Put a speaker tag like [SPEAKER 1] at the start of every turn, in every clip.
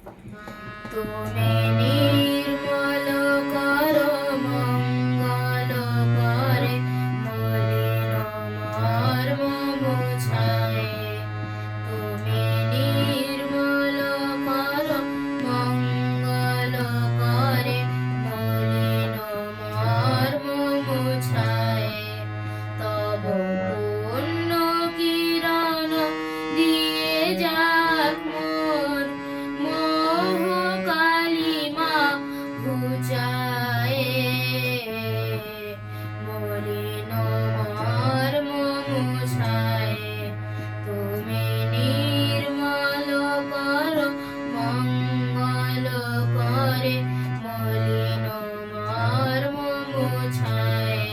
[SPEAKER 1] তুমি নির্মল করো মঙ্গল করে মলিন মর্ম মুছায়ে। তুমি নির্মল করো মঙ্গল করে মলিন মর্ম মুছায়ে। তব পুণ্য কিরণ দিয়ে যাক মোর মোহ কালিমা ঘুচায়ে। মলিন মর্ম মুছায়ে। তুমি নির্মল করো মঙ্গল করে মলিন মর্ম মুছায়ে।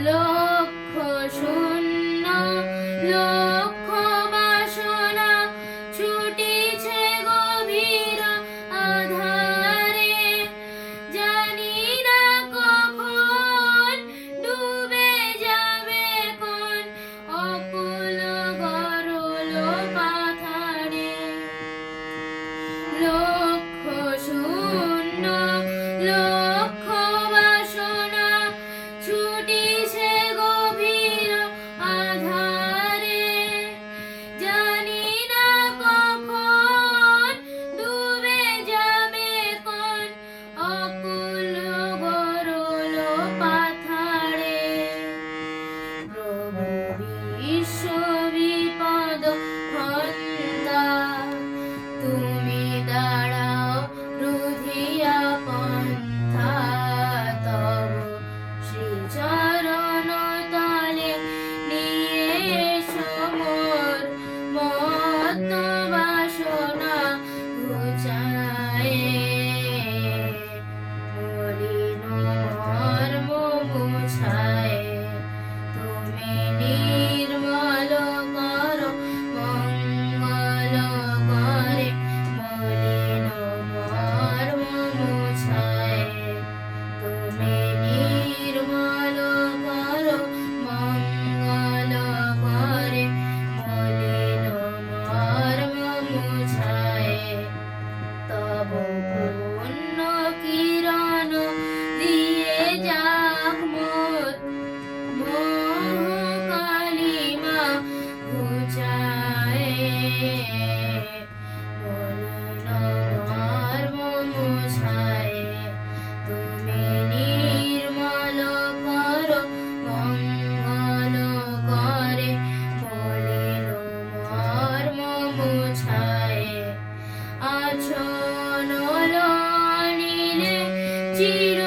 [SPEAKER 1] লক্ষ শূন্য লক্ষ বাসনা ছুটিছে গভীর আধারে। জানি না কখন ডুবে যাবে কোন অকুল গরল পাথারে। লক্ষ শূন্য লক্ষ বাসনা ছুটিছে গভীর আধারে। জানি না কখন ডুবে যাবে কোন অকুল গরল পাথারে। প্রভু বিশ্ব বিপদ হন্তা তুমি দাঁড়াও রুধিয়া পন্থা। তব শ্রীচরণ তলে নিয়ে এসো মোর মত্ত বাসনা ঘুচায়ে। মলিন মর্ম মুছায়ে। তুমি নির্মল করো মঙ্গল করে মলিন মর্ম মুছায়ে। তুমি নির্মল করো মঙ্গল করে মলিন মর্ম মুছায়ে। তব পুণ্য কিরণ দিয়ে যাক মোর মোহ কালিমা ঘুচায়ে। মলিন মর্ম মুছায়ে। তুমি নির্মল করো মঙ্গল করে মলিন মর্ম মুছায়ে। আছন্ন নীলে চির